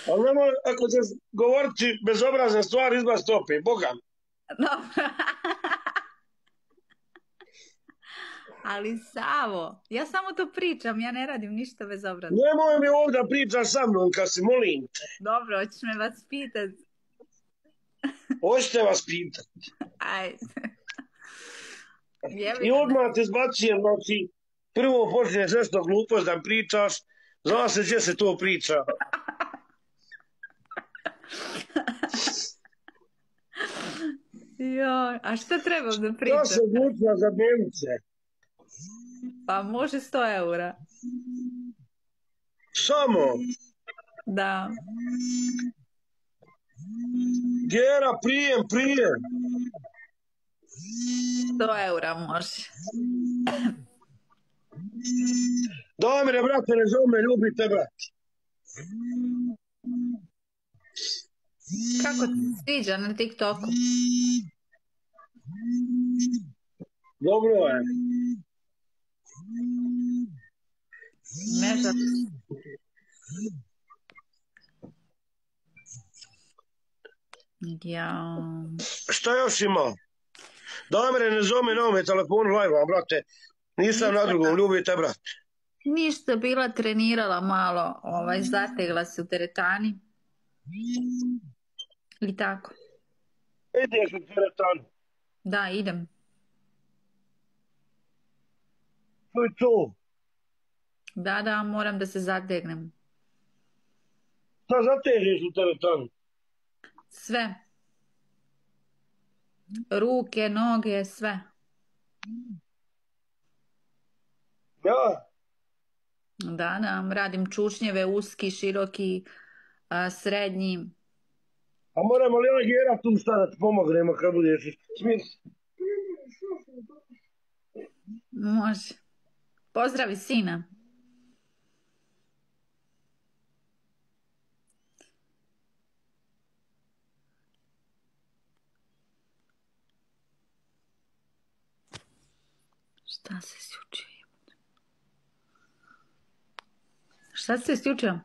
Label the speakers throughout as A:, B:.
A: Ali nemoj, ako ćeš govoriti bezobrazne stvari, izbaci to opet, Boga.
B: Dobro. Ali Savo, ja samo to pričam, ja ne radim ništa bezobrazno.
A: Nemoj mi ovdje pričaš sa mnom kad si, molim te.
B: Dobro, hoćeš me vas pitat?
A: Hoćete vas pitat.
B: Ajde.
A: I odmah te zbacijem, znači, prvo počneš nešto glupost da pričaš, zna se gdje se to priča.
B: Joj, a šta trebam da pričam?
A: Ja sam odlučila za dnevnice.
B: Pa može 100 eura.
A: Samo.
B: Da.
A: Gera, prijem.
B: 100 eura može.
A: Damire, brate, ne zove me, ljubite, brate.
B: Kako ti se sviđa na TikToku?
A: Dobro je.
B: Ne znam. Ja.
A: Šta još ima? Damire, ne zove me na ovome telefonu live, brate. Nisam na drugom, ljubite, brate.
B: Ništa, bila trenirala malo, zategla se u teretani. I tako.
A: Ideš u teretanu?
B: Da, idem.
A: To je to.
B: Da, moram da se zategnem.
A: Šta zatežeš u teretanu?
B: Sve. Ruke, noge, sve.
A: Ja?
B: Da, radim čučnjeve, uski, široki, srednji.
A: A moramo li ona Gera tu šta da ti pomognemo kad budeš smiri?
B: Može. Pozdravi sina. Šta se sjučio? Šta se sjučio?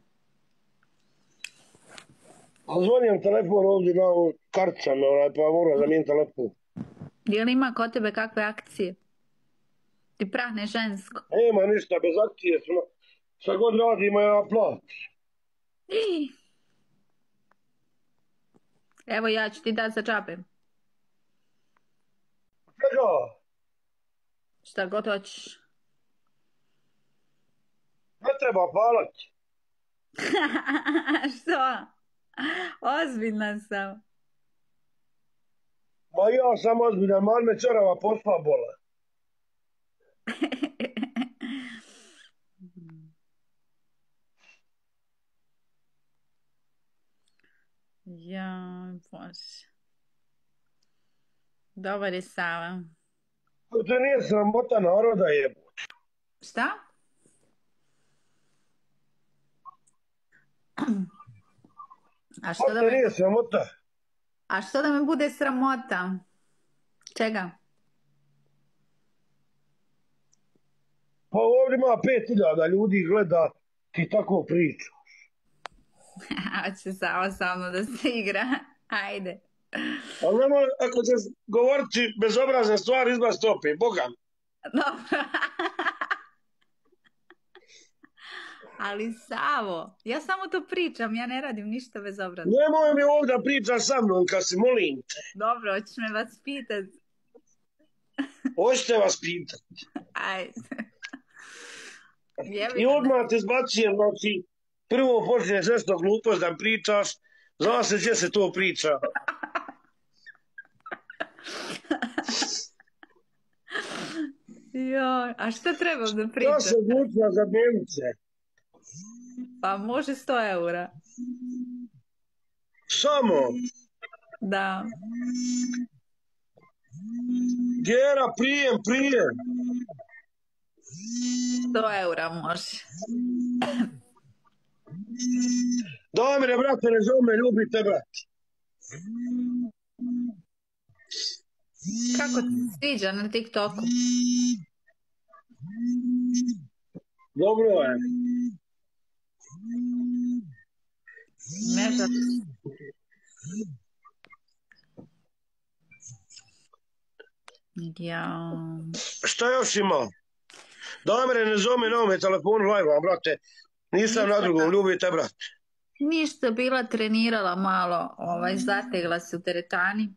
A: Zvonim telefon ovdje na karticama, pa moram zamijeniti telefon.
B: Je li ima kod tebe kakve akcije? Ti prahne žensko?
A: Nema ništa, bez akcije smo. Šta god radimo, ja plati.
B: Evo ja ću ti dati za džabe.
A: Čega?
B: Šta god hoćeš.
A: Ne treba palati.
B: Što? Ozbiljna sam.
A: Ma ja sam ozbiljan, mal me čorava posla bola.
B: Ja, Bože. Dobar je Sava.
A: To nije sramota naroda jebote.
B: Šta?
A: To nije sramota.
B: A što da me bude sramota? Čega?
A: Pa ovdje ima 5000 ljudi gleda, ti tako pričaš.
B: Hoće Sava sa mnom da se igra. Ajde.
A: Ali nemoj, ako ćeš govoriti bezobrazne stvari, izbaci to opet, Boga.
B: Dobro. Ali Savo, ja samo to pričam, ja ne radim ništa bezobrazno.
A: Nemoj mi ovdje pričaš sa mnom kad si, molim te.
B: Dobro, hoćeš me vas pitat?
A: Hoćete vas pitat.
B: Ajde.
A: I odmah te zbacijem, znači, prvo počneš nešto glupost da pričaš, zna se gdje se to priča.
B: Joj, a šta trebam da pričam?
A: Ja sam odlučila za dnevnice.
B: Pa može 100 eura.
A: Samo.
B: Da.
A: Gera, prijem.
B: 100 eura može.
A: Damire, brate, ne zove me, ljubite, brate.
B: Kako ti se sviđa na TikToku?
A: Dobro je.
B: Ne znam. Ja.
A: Šta još ima? Damire, ne zove me na ovome telefonu live, brate. Nisam na drugom, ljubite, brate.
B: Ništa, bila trenirala malo, zategla se u teretani.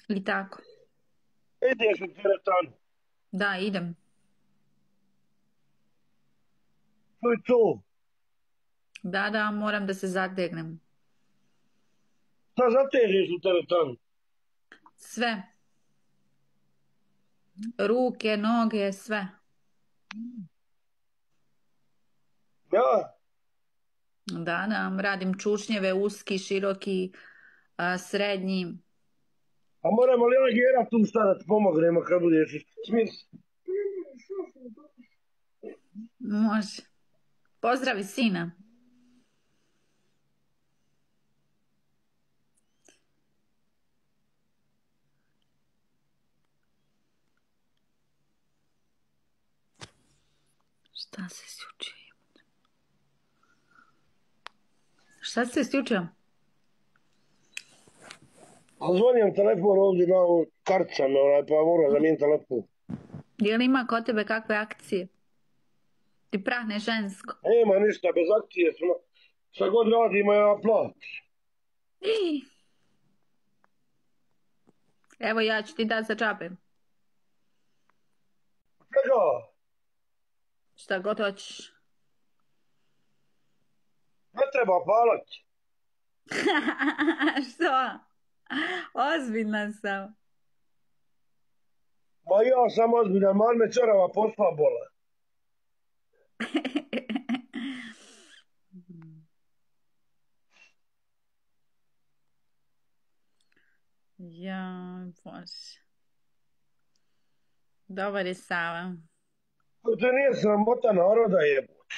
B: I tako.
A: Ideš u teretanu.
B: Da, idem.
A: To je to.
B: Da, moram da se zategnem.
A: Šta zatežeš u teretanu?
B: Sve. Ruke, noge, sve.
A: Ja?
B: Da, radim čušnjeve, uski, široki, srednji.
A: A moramo li ona Gera tu šta da ti pomognemo kad budeš smis?
B: Može. Pozdravi sina. Šta se isključio? Šta se isključio?
A: Zvonijem telefon ovdje na karticama, pa moram zamijeniti telefon.
B: Je li ima kod tebe kakve akcije? Ti prahne žensko.
A: Nema ništa, bez akcije smo. Šta god radimo, ja plati.
B: Evo ja ću ti dati za džabe.
A: Čega?
B: Šta god hoćeš.
A: Ne treba palati.
B: Što? Ozbiljna sam.
A: Ma ja sam ozbiljan, mal me čorava posla bola.
B: Ja, Bože. Dobar je Sava.
A: To nije sramota naroda jebote.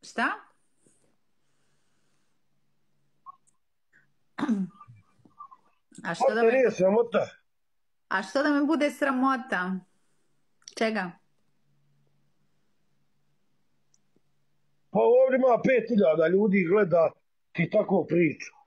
B: Šta? A što da
A: To nije sramota.
B: A što da me bude sramota? Čega?
A: Pa ovdje ima 5000 ljudi gleda ti tako priču.